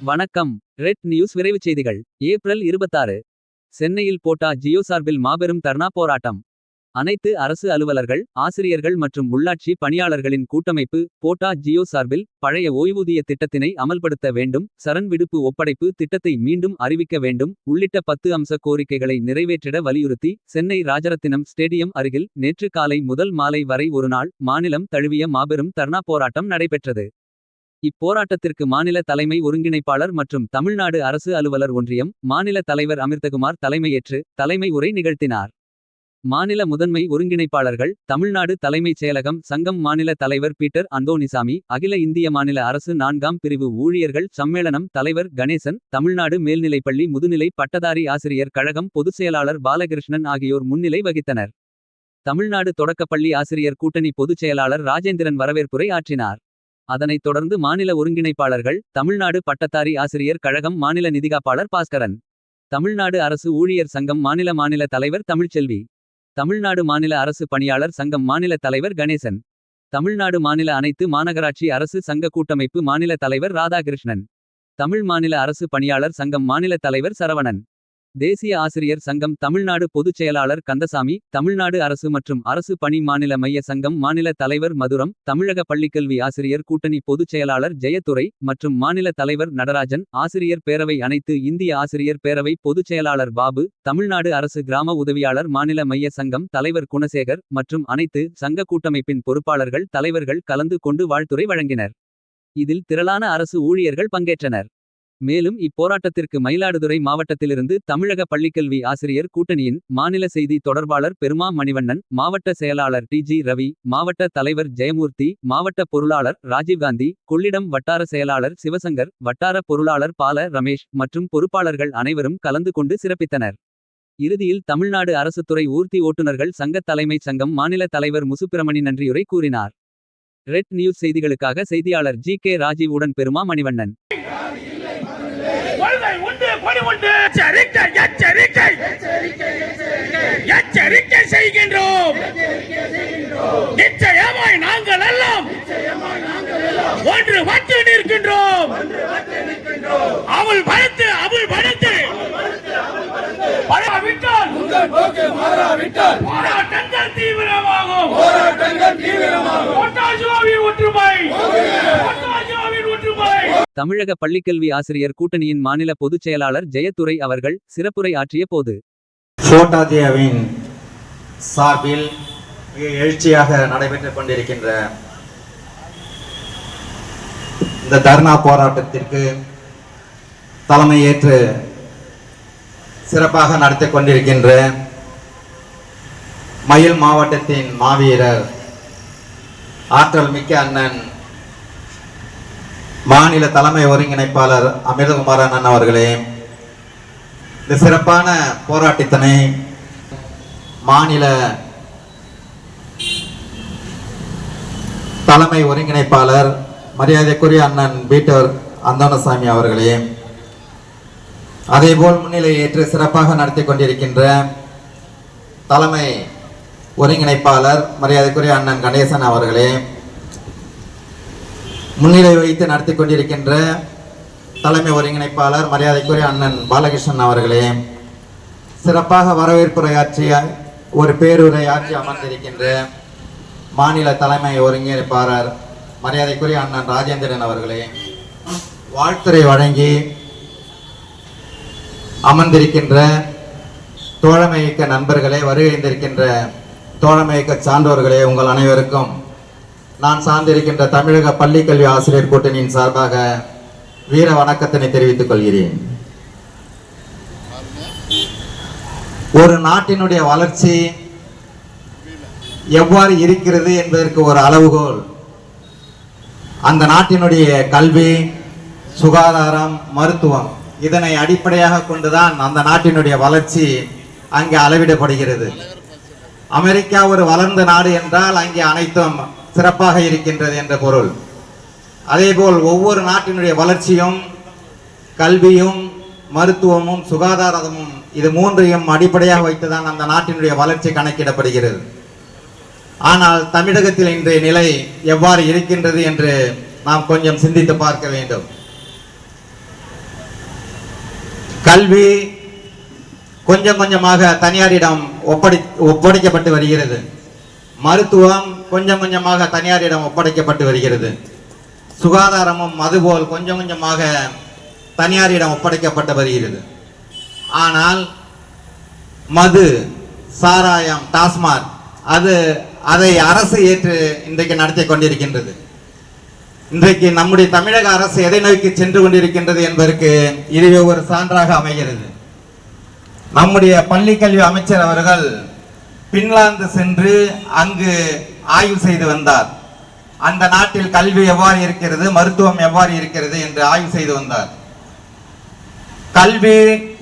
வணக்கம். Red news விரைவுச் செய்திகள். ஏப்ரல் 26. சென்னையில் போட்டா ஜியோ சார்பில் மாபெரும் தர்ணா போராட்டம். அனைத்து அரசு அலுவலர்கள், ஆசிரியர்கள் மற்றும் உள்ளாட்சி பணியாளர்களின் கூட்டமைப்பு போட்டா ஜியோ சார்பில் பழைய ஓய்வூதிய திட்டத்தினை அமல்படுத்த வேண்டும், சரண் விடுப்பு ஒப்படைப்பு திட்டத்தை மீண்டும் அறிவிக்க வேண்டும் உள்ளிட்ட 10 அம்ச கோரிக்கைகளை நிறைவேற்றிட வலியுறுத்தி சென்னை ராஜரத்தினம் ஸ்டேடியம் அருகில் நேற்று காலை முதல் மாலை வரை ஒருநாள் மாநிலம் தழுவிய மாபெரும் தர்ணா போராட்டம் நடைபெற்றது. இப்போராட்டத்திற்கு மாநில தலைமை ஒருங்கிணைப்பாளர் மற்றும் தமிழ்நாடு அரசு அலுவலர் ஒன்றியம் மாநில தலைவர் அமிர்தகுமார் தலைமையேற்று தலைமை உரை நிகழ்த்தினார். மாநில முதன்மை ஒருங்கிணைப்பாளர்கள் தமிழ்நாடு தலைமைச் செயலகம் சங்கம் மாநில தலைவர் பீட்டர் அந்தோணிசாமி, அகில இந்திய மாநில அரசு 4ஆம் பிரிவு ஊழியர்கள் சம்மேளனம் தலைவர் கணேசன், தமிழ்நாடு மேல்நிலைப்பள்ளி முதுநிலை பட்டதாரி ஆசிரியர் கழகம் பொதுச் செயலாளர் பாலகிருஷ்ணன் ஆகியோர் முன்னிலை வகித்தனர். தமிழ்நாடு தொடக்கப்பள்ளி ஆசிரியர் கூட்டணி பொதுச் செயலாளர் ராஜேந்திரன் வரவேற்புரை ஆற்றினார். அதனைத் தொடர்ந்து மாநில ஒருங்கிணைப்பாளர்கள் தமிழ்நாடு பட்டதாரி ஆசிரியர் கழகம் மாநில நிதிகாப்பாளர் பாஸ்கரன், தமிழ்நாடு அரசு ஊழியர் சங்கம் மாநில தலைவர் தமிழ்ச்செல்வி, தமிழ்நாடு மாநில அரசு பணியாளர் சங்கம் மாநில தலைவர் கணேசன், தமிழ்நாடு மாநில அனைத்து மாநகராட்சி அரசு சங்க கூட்டமைப்பு மாநில தலைவர் ராதாகிருஷ்ணன், தமிழ் மாநில அரசு பணியாளர் சங்கம் மாநில தலைவர் சரவணன், தேசிய ஆசிரியர் சங்கம் தமிழ்நாடு பொதுச் செயலாளர் கந்தசாமி, தமிழ்நாடு அரசு மற்றும் அரசு பணி மாநில மைய சங்கம் மாநில தலைவர் மதுரம், தமிழக பள்ளிக்கல்வி ஆசிரியர் கூட்டணி பொதுச் செயலாளர் ஜெயத்துரை மற்றும் மாநில தலைவர் நடராஜன், ஆசிரியர் பேரவை அனைத்து இந்திய ஆசிரியர் பேரவை பொதுச் செயலாளர் பாபு, தமிழ்நாடு அரசு கிராம உதவியாளர் மாநில மைய சங்கம் தலைவர் குணசேகர் மற்றும் அனைத்து சங்க கூட்டமைப்பின் பொறுப்பாளர்கள் தலைவர்கள் கலந்து கொண்டு வாழ்த்துரை வழங்கினர். இதில் திரளான அரசு ஊழியர்கள் பங்கேற்றனர். மேலும் இப்போராட்டத்திற்கு மயிலாடுதுறை மாவட்டத்திலிருந்து தமிழக பள்ளிக்கல்வி ஆசிரியர் கூட்டணியின் மாநில செய்தி தொடர்பாளர் பெருமா மணிவண்ணன், மாவட்ட செயலாளர் டி.ஜி. ரவி, மாவட்ட தலைவர் ஜெயமூர்த்தி, மாவட்ட பொருளாளர் ராஜீவ்காந்தி, கொள்ளிடம் வட்டார செயலாளர் சிவசங்கர், வட்டார பொருளாளர் பால ரமேஷ் மற்றும் பொறுப்பாளர்கள் அனைவரும் கலந்து கொண்டு சிறப்பித்தனர். இறுதியில் தமிழ்நாடு அரசுத்துறை ஊர்தி ஓட்டுநர்கள் சங்க தலைமைச் சங்கம் மாநில தலைவர் முசுப்பிரமணி நன்றியுரை கூறினார். ரெட் நியூஸ் செய்திகளுக்காக செய்தியாளர் ஜி.கே. ராஜீவ் உடன் பெருமா மணிவண்ணன். எச்சரிக்கை செய்கின்றோம். நிச்சயமாய் நாங்கள் எல்லாம் ஒன்றுபட்டு நிற்கின்றோம். அவள் படுத்து படாவிட்டால் உங்கள் போக்கு மாறாவிட்டால் போராட்டங்கள் தீவிரமாகும். தமிழக பள்ளிக்கல்வி ஆசிரியர் கூட்டணியின் மாநில பொதுச் செயலாளர் ஜெயத்துரை அவர்கள் சிறப்புரை ஆற்றிய போது, போட்டாஜியாவின் சார்பில் எழுச்சியாக நடைபெற்றுக் கொண்டிருக்கின்ற இந்த தர்ணா போராட்டத்திற்கு தலைமையேற்று சிறப்பாக நடத்திக் கொண்டிருக்கின்ற மயில் மாவட்டத்தின் மாவீரர் ஆற்றல் மிக்க அண்ணன் மாநில தலைமை ஒருங்கிணைப்பாளர் அமிர்தகுமார் அண்ணன் அவர்களே, இந்த சிறப்பான போராட்டத்தினை மாநில தலைமை ஒருங்கிணைப்பாளர் மரியாதைக்குரிய அண்ணன் பீட்டர் அந்தோணசாமி அவர்களே, அதேபோல் முன்னிலை ஏற்று சிறப்பாக நடத்தி கொண்டிருக்கின்ற தலைமை ஒருங்கிணைப்பாளர் மரியாதைக்குரிய அண்ணன் கணேசன் அவர்களே, முன்னிலை வைத்து நடத்தி கொண்டிருக்கின்ற தலைமை ஒருங்கிணைப்பாளர் மரியாதைக்குரிய அண்ணன் பாலகிருஷ்ணன் அவர்களே, சிறப்பாக வரவேற்புரையாற்றிய ஒரு பேருரையாற்றி அமர்ந்திருக்கின்ற மாநில தலைமை ஒருங்கிணைப்பாளர் மரியாதைக்குரிய அண்ணன் ராஜேந்திரன் அவர்களே, வாழ்த்துரை வழங்கி அமர்ந்திருக்கின்ற தோழமையிக்க நண்பர்களே, வருகின்றிருக்கின்ற தோழமையிக்க சான்றோர்களே, உங்கள் அனைவருக்கும் நான் சார்ந்திருக்கின்ற தமிழக பள்ளிக்கல்வி ஆசிரியர் கூட்டணியின் சார்பாக வீர வணக்கத்தினை தெரிவித்துக் கொள்கிறேன். ஒரு நாட்டினுடைய வளர்ச்சி எவ்வாறு இருக்கிறது என்பதற்கு ஒரு அளவுகோல் அந்த நாட்டினுடைய கல்வி, சுகாதாரம், மருத்துவம், இதனை அடிப்படையாக கொண்டுதான் அந்த நாட்டினுடைய வளர்ச்சி அங்கே அளவிடப்படுகிறது. அமெரிக்கா ஒரு வளர்ந்த நாடு என்றால் அங்கே அனைத்தும் சிறப்பாக இருக்கின்றது என்ற பொருள். அதேபோல் ஒவ்வொரு நாட்டினுடைய வளர்ச்சியும் கல்வியும் மருத்துவமும் சுகாதாரமும் இது மூன்றையும் அடிப்படையாக வைத்துதான் அந்த நாட்டினுடைய வளர்ச்சி கணக்கிடப்படுகிறது. ஆனால் தமிழகத்தில் இன்றைய நிலை எவ்வாறு இருக்கின்றது என்று நாம் கொஞ்சம் சிந்தித்து பார்க்க வேண்டும். கல்வி கொஞ்சம் கொஞ்சமாக தனியாரிடம் ஒப்படைக்கப்பட்டு வருகிறது. மருத்துவம் கொஞ்சம் கொஞ்சமாக தனியாரிடம் ஒப்படைக்கப்பட்டு வருகிறது. சுகாதாரமும் அதுபோல் கொஞ்சம் கொஞ்சமாக தனியாரிடம் ஒப்படைக்கப்பட்டு வருகிறது. ஆனால் மது, சாராயம், டாஸ்மாக் அதை அரசு ஏற்று இன்றைக்கு நடத்தி கொண்டிருக்கின்றது. இன்றைக்கு நம்முடைய தமிழக அரசு எதை நோக்கி சென்று கொண்டிருக்கின்றது என்பதற்கு இதுவே ஒரு சான்றாக அமைகிறது. நம்முடைய பள்ளி கல்வி அமைச்சர் அவர்கள் பின்லாந்து சென்று அங்கு ஆய்வு செய்து வந்தார். அந்த நாட்டில் கல்வி எவ்வாறு இருக்கிறது, மருத்துவம் எவ்வாறு இருக்கிறது என்று ஆய்வு செய்து வந்தார். கல்வி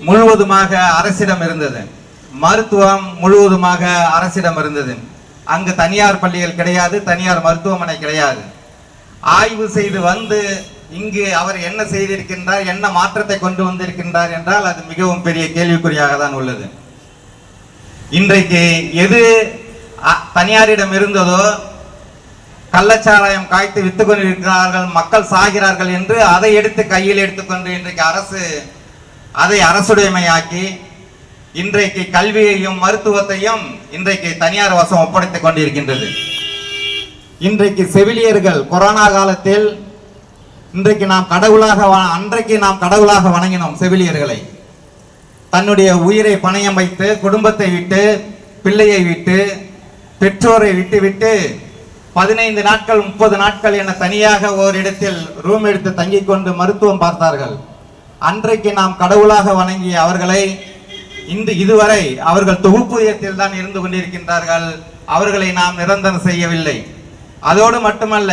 முழுவதுமாக அரசிடம் இருந்தது, மருத்துவம் முழுவதுமாக அரசிடம் இருந்தது. அங்கு தனியார் பள்ளிகள் கிடையாது, தனியார் மருத்துவமனை கிடையாது. ஆய்வு செய்து வந்து இங்கு அவர் என்ன செய்திருக்கின்றார், என்ன மாற்றத்தை கொண்டு வந்திருக்கின்றார் என்றால் அது மிகவும் பெரிய கேள்விக்குறியாக தான் உள்ளது. இன்றைக்கு எது தனியாரிடம் இருந்ததோ, கள்ளச்சாராயம் காய்த்து வித்து கொண்டிருக்கிறார்கள், மக்கள் சாகிறார்கள் என்று அதை எடுத்து கையில் எடுத்துக்கொண்டு இன்றைக்கு அரசு அதை அரசுடைமையாக்கி இன்றைக்கு கல்வியையும் மருத்துவத்தையும் இன்றைக்கு தனியார் வசம் ஒப்படைத்துக் கொண்டிருக்கின்றது. இன்றைக்கு செவிலியர்கள் கொரோனா காலத்தில் இன்றைக்கு அன்றைக்கு நாம் கடவுளாக வணங்கினோம் செவிலியர்களை. தன்னுடைய உயிரை பணயம் வைத்து குடும்பத்தை விட்டு, பிள்ளையை விட்டு, பெற்றோரை விட்டு 15 நாட்கள் 30 நாட்கள் என தனியாக ஓரிடத்தில் ரூம் எடுத்து தங்கிக் கொண்டு மருத்துவம் பார்த்தார்கள். அன்றைக்கு நாம் கடவுளாக வணங்கிய அவர்களை இதுவரை அவர்கள் தொகுப்பூதியத்தில் தான் இருந்து கொண்டிருக்கின்றார்கள். அவர்களை நாம் நிரந்தரம் செய்யவில்லை. அதோடு மட்டுமல்ல,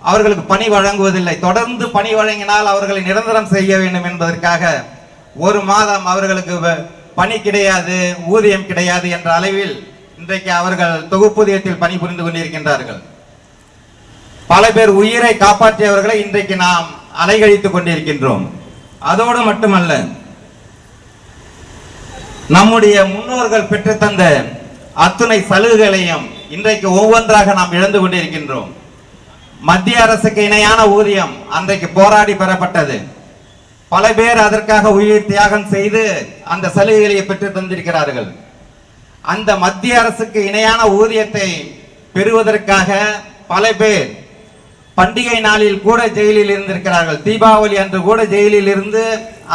அவர்களுக்கு பணி வழங்குவதில்லை. தொடர்ந்து பணி வழங்கினால் அவர்களை நிரந்தரம் செய்ய வேண்டும் என்பதற்காக 1 மாதம் அவர்களுக்கு பணி கிடையாது, ஊதியம் கிடையாது என்ற அளவில் இன்றைக்கு அவர்கள் தொகுப்பூதியத்தில் பணிபுரிந்து கொண்டிருக்கின்றார்கள். பல பேர் உயிரை காப்பாற்றியவர்களை இன்றைக்கு நாம் அலைகழித்துக் கொண்டிருக்கின்றோம். அதோடு மட்டுமல்ல, நம்முடைய முன்னோர்கள் பெற்று தந்த அத்துணை சலுகைகளையும் இன்றைக்கு ஒவ்வொன்றாக நாம் இழந்து கொண்டிருக்கின்றோம். மத்திய அரசுக்கு இணையான ஊதியம் அன்றைக்கு போராடி பெறப்பட்டது. பல பேர் அதற்காக உயிர் தியாகம் செய்து அந்த சலுகைகளை பெற்று தந்திருக்கிறார்கள். அந்த மத்திய அரசுக்கு இணையான ஊதியத்தை பெறுவதற்காக பல பேர் பண்டிகை நாளில் கூட ஜெயிலில் இருந்திருக்கிறார்கள். தீபாவளி அன்று கூட ஜெயிலில் இருந்து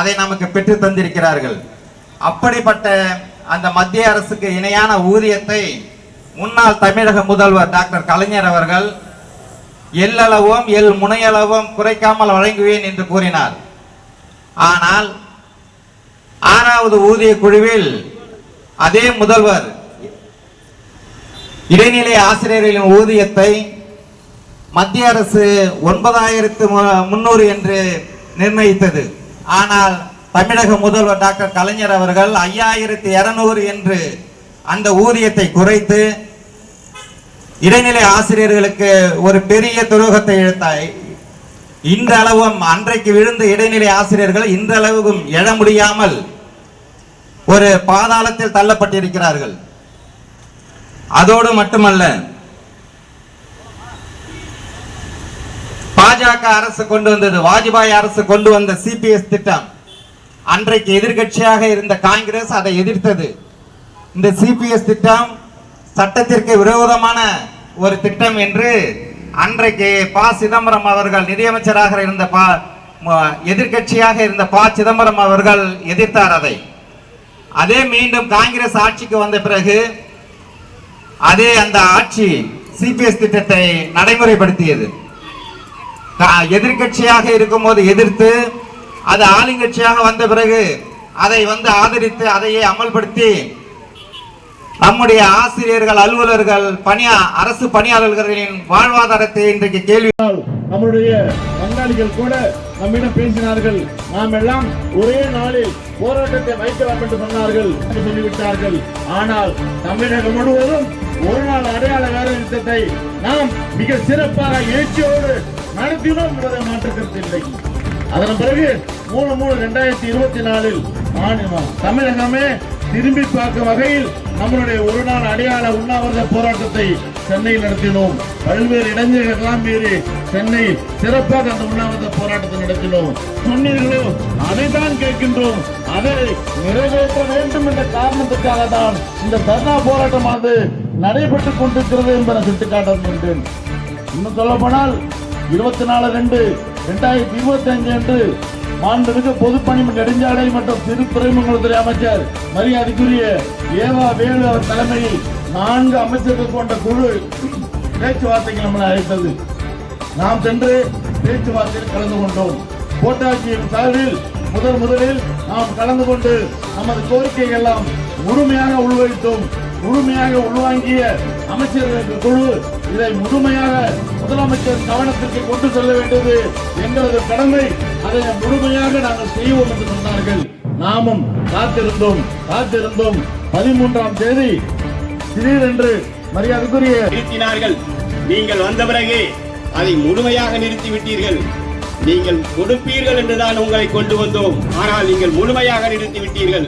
அதை நமக்கு பெற்று தந்திருக்கிறார்கள். அப்படிப்பட்ட அந்த மத்திய அரசுக்கு இணையான ஊதியத்தை முன்னாள் தமிழக முதல்வர் டாக்டர் கலைஞர் அவர்கள் எல்லளவும் முனையளவும் குறைக்காமல் வழங்குவேன் என்று கூறினார். ஆனால் 6வது ஊதிய குழுவில் அதே முதல்வர் இடைநிலை ஆசிரியர்களின் ஊதியத்தை மத்திய அரசு 9300 என்று நிர்ணயித்தது. ஆனால் தமிழக முதல்வர் டாக்டர் கலைஞர் அவர்கள் 5200 என்று அந்த ஊதியத்தை குறைத்து இடைநிலை ஆசிரியர்களுக்கு ஒரு பெரிய துரோகத்தை இழுத்தாய். இன்றளவும் அன்றைக்கு விழுந்த இடைநிலை ஆசிரியர்கள் இன்றளவும் எழ முடியாமல் ஒரு பாதாளத்தில் தள்ளப்பட்டிருக்கிறார்கள். அதோடு மட்டுமல்ல, பாஜக அரசு கொண்டு வந்தது, வாஜ்பாய் அரசு கொண்டு வந்த சிபிஎஸ் திட்டம், அன்றைக்கு எதிர்கட்சியாக இருந்த காங்கிரஸ் அதை எதிர்த்தது. இந்த சிபிஎஸ் திட்டம் சட்டத்திற்கு விரோதமான ஒரு திட்டம் என்று அன்றைக்கு ப. சிதம்பரம் அவர்கள் நிதியமைச்சராக இருந்த எதிர்கட்சியாக இருந்த ப. சிதம்பரம் அவர்கள் எதிர்த்தார் அதை. அதே மீண்டும் காங்கிரஸ் ஆட்சிக்கு வந்த பிறகு அதே அந்த ஆட்சி சிபிஎஸ் திட்டத்தை நடைமுறைப்படுத்தியது. எதிர்கட்சியாக இருக்கும் போது எதிர்த்து, அது ஆளுங்கட்சியாக வந்த பிறகு அதை ஆதரித்து அதையே அமல்படுத்தி நம்முடைய ஆசிரியர்கள், அலுவலர்கள், அரசு பணியாளர்களின் வாழ்வாதாரத்தை இன்றைக்கு கேள்வி. நம்முடைய பங்காளிகள் கூட நம்மிடம் பேசினார்கள். நாம் எல்லாம் ஒரே நாளில் போராட்டத்தை வைக்கலாம் என்று சொன்னார்கள், சொல்லிவிட்டார்கள். ஆனால் தமிழகம் முழுவதும் ஒரு நாள் அடையாள வேலை நிறுத்தத்தை நாம் மிக சிறப்பாக எழுச்சியோடு நடத்தினோம் என்பதை மாற்றுக்கிறது இல்லை. அதன் பிறகு 3/3/2024 தமிழகமே திரும்பி பார்க்கும் வகையில் நம்மளுடைய ஒரு நாள் அடையாள உண்ணாவிரத போராட்டத்தை சென்னையில் நடத்தினோம். பல்வேறு இளைஞர்களெல்லாம் மீறி சென்னை சிறப்பாக அந்த உண்ணாவிரத போராட்டத்தை நடத்தினோம். சொன்னீர்களோ அதைத்தான் கேட்கின்றோம். அதை நிறைவேற்ற வேண்டும் என்ற காரணத்துக்காக தான் இந்த தர்ணா போராட்டமானது நடைபெற்றுக் கொண்டிருக்கிறது என்பதை சுட்டிக்காட்ட வேண்டும். இன்னும் சொல்ல போனால் 24/2/2025 அன்று மாண்புமிகு பொதுப்பணி நெடுஞ்சாலை மற்றும் சிறு துறைமுகத்துறை அமைச்சர் மரியாதைக்குரிய ஏவா வேலு அவர் தலைமையில் 4 அமைச்சர்கள் கொண்ட குழு பேச்சுவார்த்தைக்கு நம்மளை அழைத்தது. நாம் சென்று பேச்சுவார்த்தையில் கலந்து கொண்டோம். கோட்டாட்சியின் சார்பில் முதலில் நாம் கலந்து கொண்டு நமது கோரிக்கைகள் எல்லாம் முழுமையாக உள்வைத்தோம். முழுமையாக உள்வாங்கிய அமைச்சர்களுக்கு குழு இதை முழுமையாக முதலமைச்சர் கவனத்திற்கு கொண்டு செல்ல வேண்டியது எங்களது கடமை. அதை முழுமையாக நாங்கள் செய்வோம் என்று சொன்னார்கள். நாமும் காத்திருந்தோம். 13ஆம் தேதி திடீரென்று மரியாதைக்குரிய நிறுத்தினார்கள். நீங்கள் வந்த பிறகு அதை முழுமையாக நிறுத்திவிட்டீர்கள். நீங்கள் கொடுப்பீர்கள் என்றுதான் உங்களை கொண்டு வந்தோம். ஆனால் நீங்கள் முழுமையாக நிறுத்திவிட்டீர்கள்.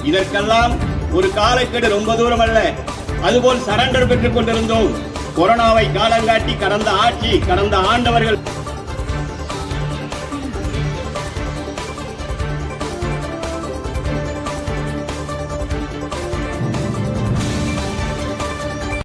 இதற்கெல்லாம் ஒரு காலக்கெடு ரொம்ப தூரம் அல்ல. அதுபோல் சரண்டர் பெற்றுக் கொண்டிருந்தோம். கொரோனாவை காலங்காட்டி கடந்த ஆண்டவர்கள்